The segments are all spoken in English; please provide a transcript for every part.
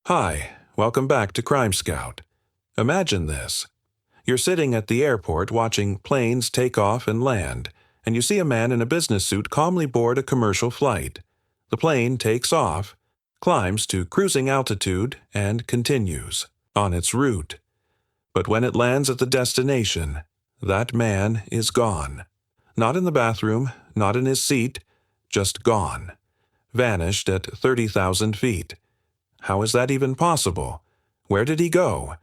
Hi, welcome back to Crime Scout. Imagine this. You're sitting at the airport watching planes take off and land, and you see a man in a business suit calmly board a commercial flight. The plane takes off, climbs to cruising altitude, and continues on its route. But when it lands at the destination, that man is gone. Not in the bathroom, not in his seat, just gone. Vanished at 30,000 feet. How is that even possible? Where did he go?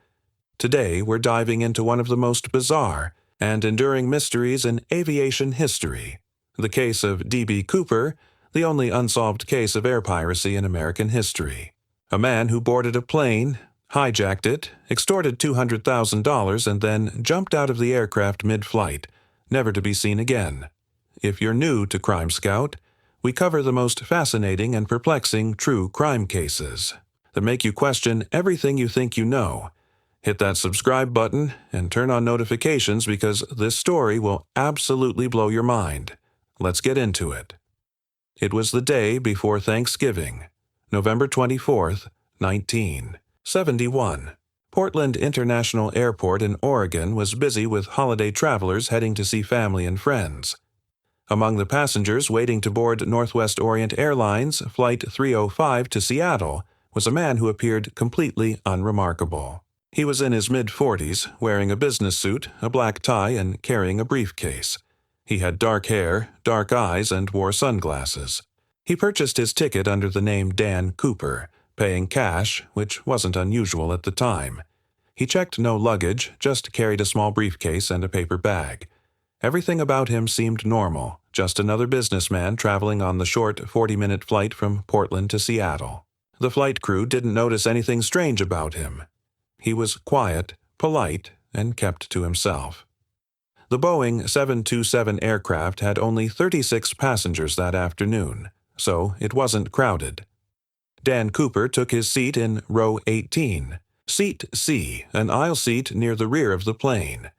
Today, we're diving into one of the most bizarre and enduring mysteries in aviation history, the case of D.B. Cooper, the only unsolved case of air piracy in American history. A man who boarded a plane, hijacked it, extorted $200,000, and then jumped out of the aircraft mid-flight, never to be seen again. If you're new to Crime Scout, we cover the most fascinating and perplexing true crime cases that make you question everything you think you know. Hit that subscribe button and turn on notifications because this story will absolutely blow your mind. Let's get into it. It was the day before Thanksgiving, November 24th, 1971. Portland International Airport in Oregon was busy with holiday travelers heading to see family and friends. Among the passengers waiting to board Northwest Orient Airlines Flight 305 to Seattle was a man who appeared completely unremarkable. He was in his mid-40s, wearing a business suit, a black tie, and carrying a briefcase. He had dark hair, dark eyes, and wore sunglasses. He purchased his ticket under the name Dan Cooper, paying cash, which wasn't unusual at the time. He checked no luggage, just carried a small briefcase and a paper bag. Everything about him seemed normal, just another businessman traveling on the short 40-minute flight from Portland to Seattle. The flight crew didn't notice anything strange about him. He was quiet, polite, and kept to himself. The Boeing 727 aircraft had only 36 passengers that afternoon, so it wasn't crowded. Dan Cooper took his seat in row 18, Seat C, an aisle seat near the rear of the plane.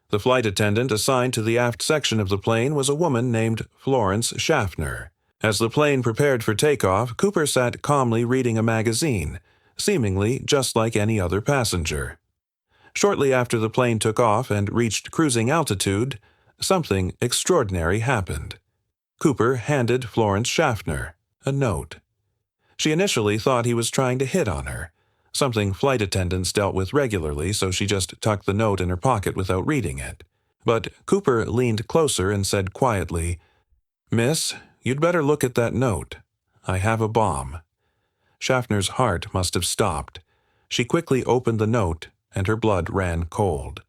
The flight attendant assigned to the aft section of the plane was a woman named Florence Schaffner. As the plane prepared for takeoff, Cooper sat calmly reading a magazine, seemingly just like any other passenger. Shortly after the plane took off and reached cruising altitude, something extraordinary happened. Cooper handed Florence Schaffner a note. She initially thought he was trying to hit on her, something flight attendants dealt with regularly, so she just tucked the note in her pocket without reading it. But Cooper leaned closer and said quietly, "Miss, you'd better look at that note. I have a bomb." Schaffner's heart must have stopped. She quickly opened the note, and her blood ran cold.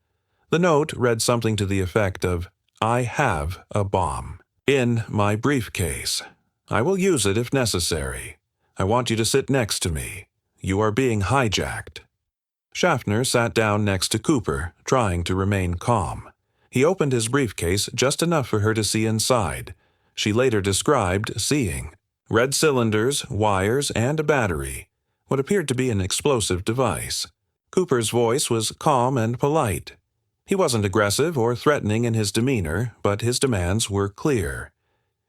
The note read something to the effect of, "I have a bomb. In my briefcase. I will use it if necessary. I want you to sit next to me. You are being hijacked." Schaffner sat down next to Cooper, trying to remain calm. He opened his briefcase just enough for her to see inside. She later described seeing red cylinders, wires, and a battery, what appeared to be an explosive device. Cooper's voice was calm and polite. He wasn't aggressive or threatening in his demeanor, but his demands were clear.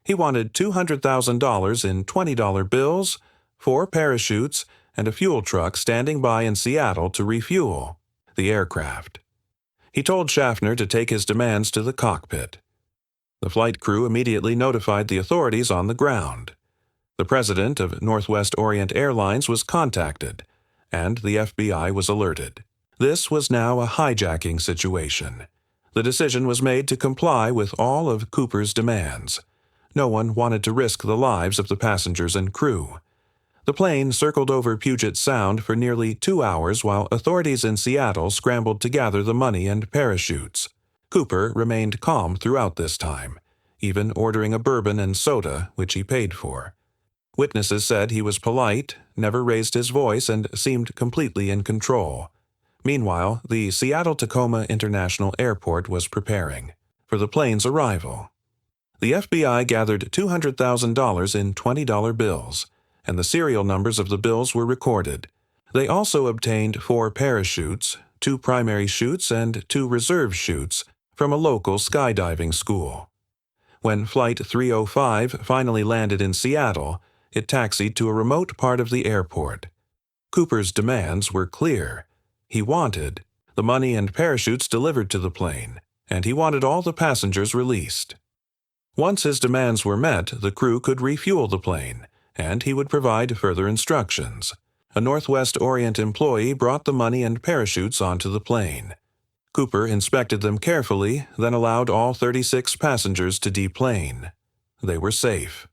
He wanted $200,000 in $20 bills, 4 parachutes, and a fuel truck standing by in Seattle to refuel the aircraft. He told Schaffner to take his demands to the cockpit. The flight crew immediately notified the authorities on the ground. The president of Northwest Orient Airlines was contacted, and the FBI was alerted. This was now a hijacking situation. The decision was made to comply with all of Cooper's demands. No one wanted to risk the lives of the passengers and crew. The plane circled over Puget Sound for nearly 2 hours while authorities in Seattle scrambled to gather the money and parachutes. Cooper remained calm throughout this time, even ordering a bourbon and soda, which he paid for. Witnesses said he was polite, never raised his voice, and seemed completely in control. Meanwhile, the Seattle-Tacoma International Airport was preparing for the plane's arrival. The FBI gathered $200,000 in $20 bills, and the serial numbers of the bills were recorded. They also obtained 4 parachutes, 2 primary chutes, and 2 reserve chutes from a local skydiving school. When Flight 305 finally landed in Seattle, it taxied to a remote part of the airport. Cooper's demands were clear. He wanted the money and parachutes delivered to the plane, and he wanted all the passengers released. Once his demands were met, the crew could refuel the plane, and he would provide further instructions. A Northwest Orient employee brought the money and parachutes onto the plane. Cooper inspected them carefully, then allowed all 36 passengers to deplane. They were safe.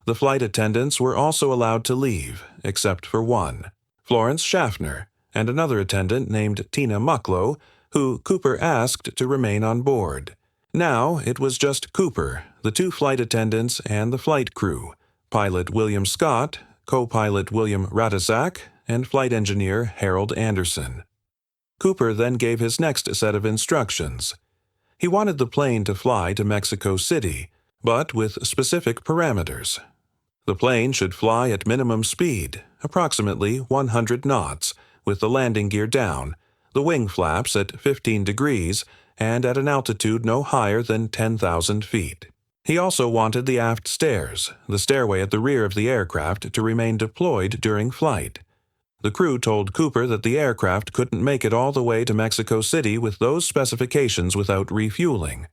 The flight attendants were also allowed to leave, except for one, Florence Schaffner, and another attendant named Tina Mucklow, who Cooper asked to remain on board. Now it was just Cooper, the two flight attendants, and the flight crew, pilot William Scott, co-pilot William Ratasak, and flight engineer Harold Anderson. Cooper then gave his next set of instructions. He wanted the plane to fly to Mexico City, but with specific parameters. The plane should fly at minimum speed, approximately 100 knots, with the landing gear down, the wing flaps at 15 degrees, and at an altitude no higher than 10,000 feet. He also wanted the aft stairs, the stairway at the rear of the aircraft, to remain deployed during flight. The crew told Cooper that the aircraft couldn't make it all the way to Mexico City with those specifications without refueling.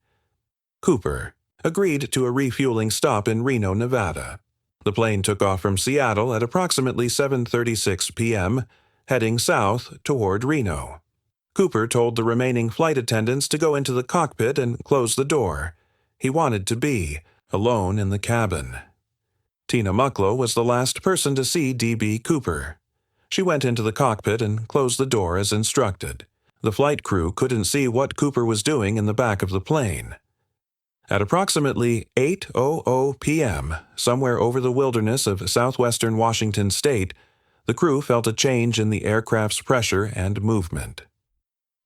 Cooper agreed to a refueling stop in Reno, Nevada. The plane took off from Seattle at approximately 7:36 p.m., heading south toward Reno. Cooper told the remaining flight attendants to go into the cockpit and close the door. He wanted to be alone in the cabin. Tina Mucklow was the last person to see D.B. Cooper. She went into the cockpit and closed the door as instructed. The flight crew couldn't see what Cooper was doing in the back of the plane. At approximately 8:00 p.m., somewhere over the wilderness of southwestern Washington state, the crew felt a change in the aircraft's pressure and movement.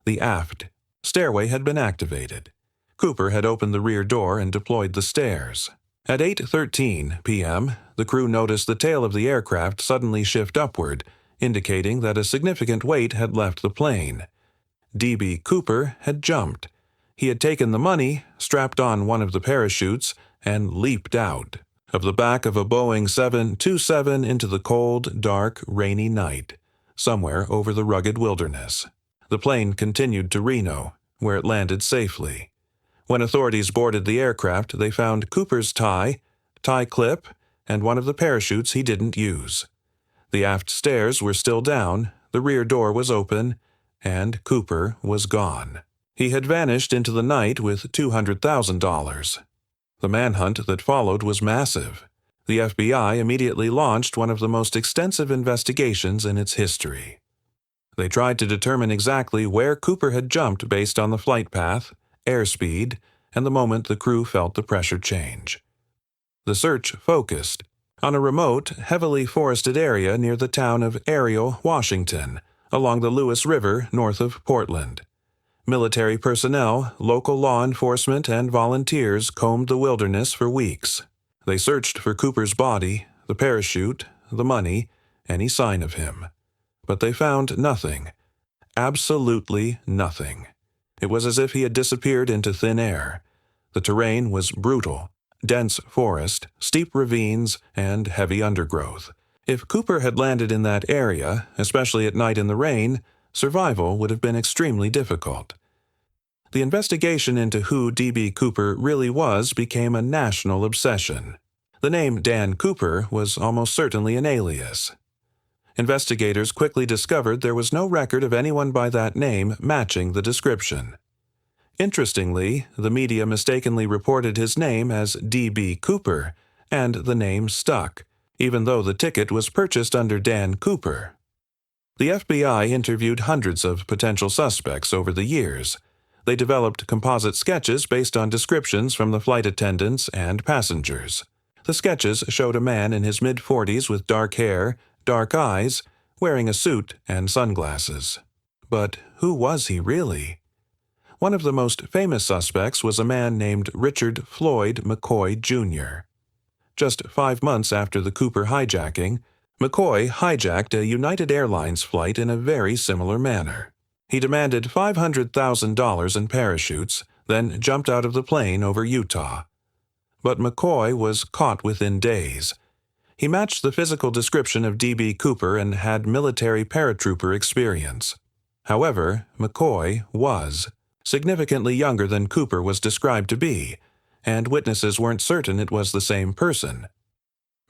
The aft stairway had been activated. Cooper had opened the rear door and deployed the stairs. At 8:13 p.m., the crew noticed the tail of the aircraft suddenly shift upward, indicating that a significant weight had left the plane. D.B. Cooper had jumped. He had taken the money, strapped on one of the parachutes, and leaped out of the back of a Boeing 727 into the cold, dark, rainy night, somewhere over the rugged wilderness. The plane continued to Reno, where it landed safely. When authorities boarded the aircraft, they found Cooper's tie clip, and one of the parachutes he didn't use. The aft stairs were still down, the rear door was open, and Cooper was gone. He had vanished into the night with $200,000. The manhunt that followed was massive. The FBI immediately launched one of the most extensive investigations in its history. They tried to determine exactly where Cooper had jumped based on the flight path, airspeed, and the moment the crew felt the pressure change. The search focused on a remote, heavily forested area near the town of Ariel, Washington, along the Lewis River north of Portland. Military personnel, local law enforcement, and volunteers combed the wilderness for weeks. They searched for Cooper's body, the parachute, the money, any sign of him. But they found nothing. Absolutely nothing. It was as if he had disappeared into thin air. The terrain was brutal. Dense forest, steep ravines, and heavy undergrowth. If Cooper had landed in that area, especially at night in the rain, survival would have been extremely difficult. The investigation into who D.B. Cooper really was became a national obsession. The name Dan Cooper was almost certainly an alias. Investigators quickly discovered there was no record of anyone by that name matching the description. Interestingly, the media mistakenly reported his name as D.B. Cooper, and the name stuck, even though the ticket was purchased under Dan Cooper. The FBI interviewed hundreds of potential suspects over the years. They developed composite sketches based on descriptions from the flight attendants and passengers. The sketches showed a man in his mid-40s with dark hair, dark eyes, wearing a suit and sunglasses. But who was he really? One of the most famous suspects was a man named Richard Floyd McCoy, Jr. Just 5 months after the Cooper hijacking, McCoy hijacked a United Airlines flight in a very similar manner. He demanded $500,000 in parachutes, then jumped out of the plane over Utah. But McCoy was caught within days. He matched the physical description of D.B. Cooper and had military paratrooper experience. However, McCoy was significantly younger than Cooper was described to be, and witnesses weren't certain it was the same person.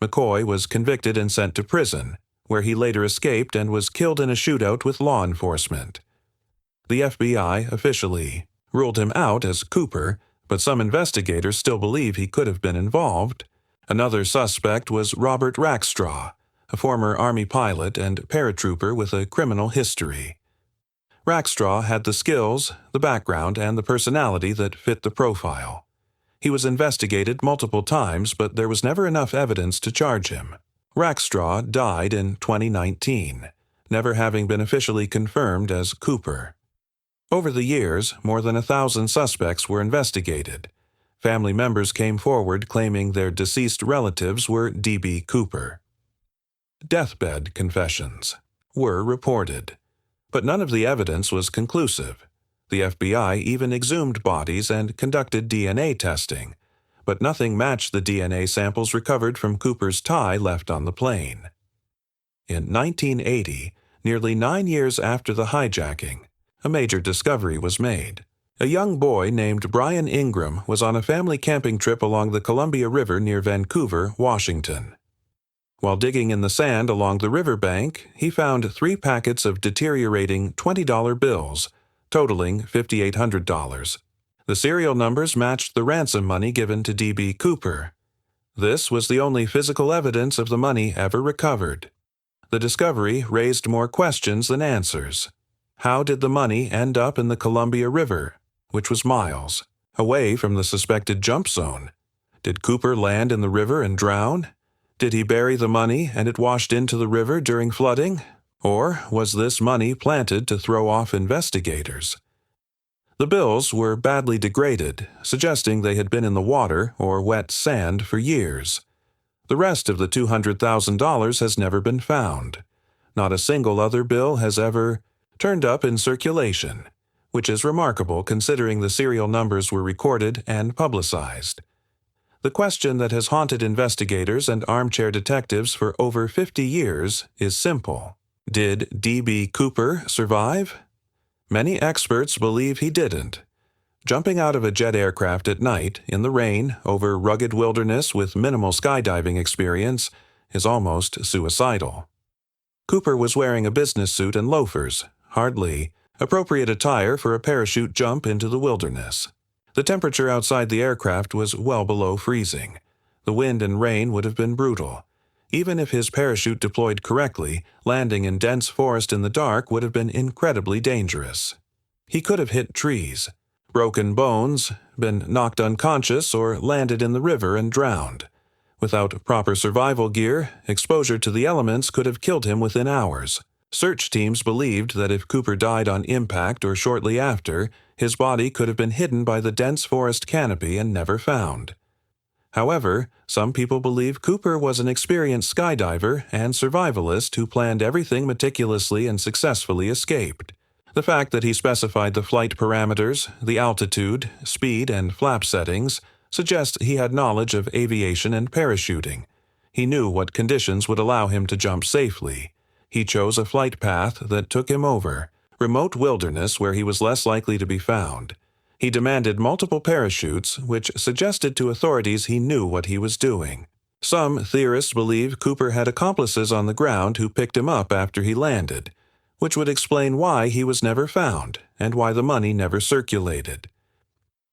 McCoy was convicted and sent to prison, where he later escaped and was killed in a shootout with law enforcement. The FBI officially ruled him out as Cooper, but some investigators still believe he could have been involved. Another suspect was Robert Rackstraw, a former Army pilot and paratrooper with a criminal history. Rackstraw had the skills, the background, and the personality that fit the profile. He was investigated multiple times, but there was never enough evidence to charge him. Rackstraw died in 2019, never having been officially confirmed as Cooper. Over the years, more than 1,000 suspects were investigated. Family members came forward claiming their deceased relatives were D.B. Cooper. Deathbed confessions were reported, but none of the evidence was conclusive. The FBI even exhumed bodies and conducted DNA testing, but nothing matched the DNA samples recovered from Cooper's tie left on the plane. In 1980, nearly 9 years after the hijacking, a major discovery was made. A young boy named Brian Ingram was on a family camping trip along the Columbia River near Vancouver, Washington. While digging in the sand along the riverbank, he found 3 packets of deteriorating $20 bills, totaling $5,800. The serial numbers matched the ransom money given to D.B. Cooper. This was the only physical evidence of the money ever recovered. The discovery raised more questions than answers. How did the money end up in the Columbia River, which was miles away from the suspected jump zone? Did Cooper land in the river and drown? Did he bury the money and it washed into the river during flooding? Or was this money planted to throw off investigators? The bills were badly degraded, suggesting they had been in the water or wet sand for years. The rest of the $200,000 has never been found. Not a single other bill has ever turned up in circulation, which is remarkable considering the serial numbers were recorded and publicized. The question that has haunted investigators and armchair detectives for over 50 years is simple. Did D.B. Cooper survive? Many experts believe he didn't. Jumping out of a jet aircraft at night, in the rain, over rugged wilderness with minimal skydiving experience, is almost suicidal. Cooper was wearing a business suit and loafers, hardly appropriate attire for a parachute jump into the wilderness. The temperature outside the aircraft was well below freezing. The wind and rain would have been brutal. Even if his parachute deployed correctly, landing in dense forest in the dark would have been incredibly dangerous. He could have hit trees, broken bones, been knocked unconscious, or landed in the river and drowned. Without proper survival gear, exposure to the elements could have killed him within hours. Search teams believed that if Cooper died on impact or shortly after, his body could have been hidden by the dense forest canopy and never found. However, some people believe Cooper was an experienced skydiver and survivalist who planned everything meticulously and successfully escaped. The fact that he specified the flight parameters, the altitude, speed, and flap settings suggests he had knowledge of aviation and parachuting. He knew what conditions would allow him to jump safely. He chose a flight path that took him over remote wilderness where he was less likely to be found. He demanded multiple parachutes, which suggested to authorities he knew what he was doing. Some theorists believe Cooper had accomplices on the ground who picked him up after he landed, which would explain why he was never found and why the money never circulated.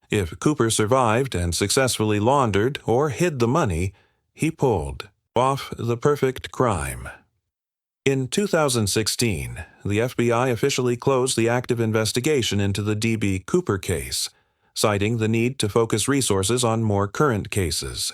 If Cooper survived and successfully laundered or hid the money, he pulled off the perfect crime. In 2016, the FBI officially closed the active investigation into the D.B. Cooper case, citing the need to focus resources on more current cases.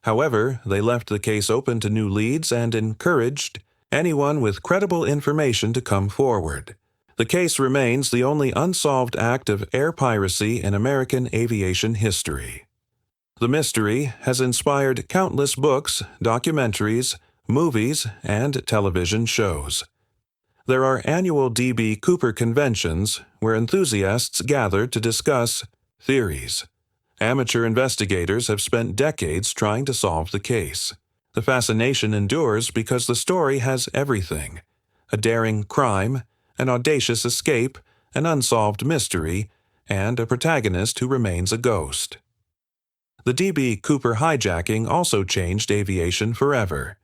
However, they left the case open to new leads and encouraged anyone with credible information to come forward. The case remains the only unsolved act of air piracy in American aviation history. The mystery has inspired countless books, documentaries, movies, and television shows. There are annual D.B. Cooper conventions where enthusiasts gather to discuss theories. Amateur investigators have spent decades trying to solve the case. The fascination endures because the story has everything: a daring crime, an audacious escape, an unsolved mystery, and a protagonist who remains a ghost. The D.B. Cooper hijacking also changed aviation forever.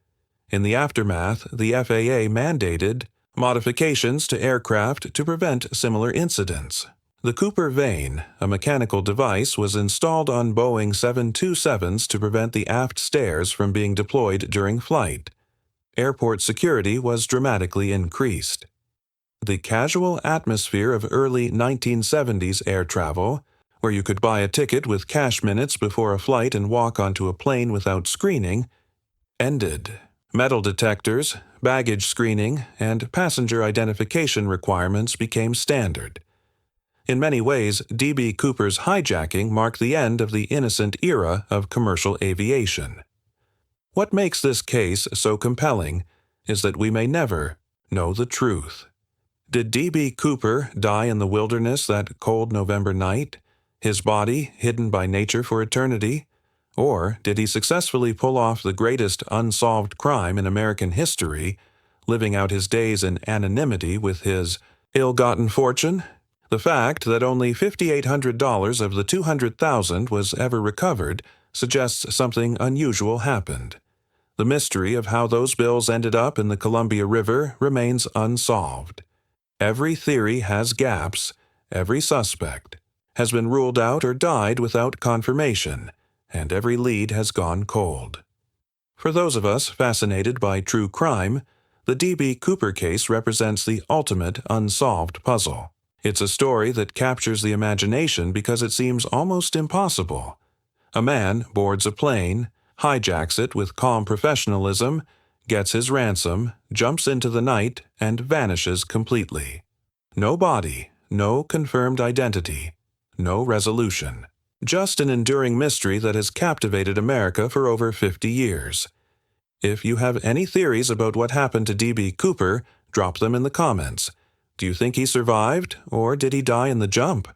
In the aftermath, the FAA mandated modifications to aircraft to prevent similar incidents. The Cooper vane, a mechanical device, was installed on Boeing 727s to prevent the aft stairs from being deployed during flight. Airport security was dramatically increased. The casual atmosphere of early 1970s air travel, where you could buy a ticket with cash minutes before a flight and walk onto a plane without screening, ended. Metal detectors, baggage screening, and passenger identification requirements became standard. In many ways, D.B. Cooper's hijacking marked the end of the innocent era of commercial aviation. What makes this case so compelling is that we may never know the truth. Did D.B. Cooper die in the wilderness that cold November night, his body hidden by nature for eternity? Or did he successfully pull off the greatest unsolved crime in American history, living out his days in anonymity with his ill-gotten fortune? The fact that only $5,800 of the $200,000 was ever recovered suggests something unusual happened. The mystery of how those bills ended up in the Columbia River remains unsolved. Every theory has gaps, every suspect has been ruled out or died without confirmation, and every lead has gone cold. For those of us fascinated by true crime, the D.B. Cooper case represents the ultimate unsolved puzzle. It's a story that captures the imagination because it seems almost impossible. A man boards a plane, hijacks it with calm professionalism, gets his ransom, jumps into the night, and vanishes completely. No body, no confirmed identity, no resolution. Just an enduring mystery that has captivated America for over 50 years. If you have any theories about what happened to D.B. Cooper, drop them in the comments. Do you think he survived, or did he die in the jump?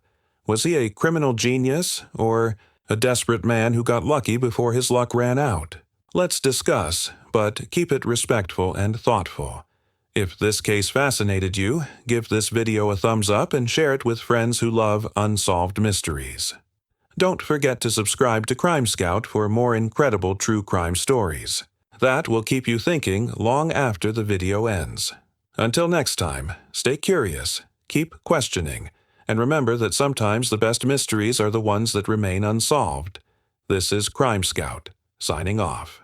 Was he a criminal genius, or a desperate man who got lucky before his luck ran out? Let's discuss, but keep it respectful and thoughtful. If this case fascinated you, give this video a thumbs up and share it with friends who love unsolved mysteries. Don't forget to subscribe to Crime Scout for more incredible true crime stories. That will keep you thinking long after the video ends. Until next time, stay curious, keep questioning, and remember that sometimes the best mysteries are the ones that remain unsolved. This is Crime Scout, signing off.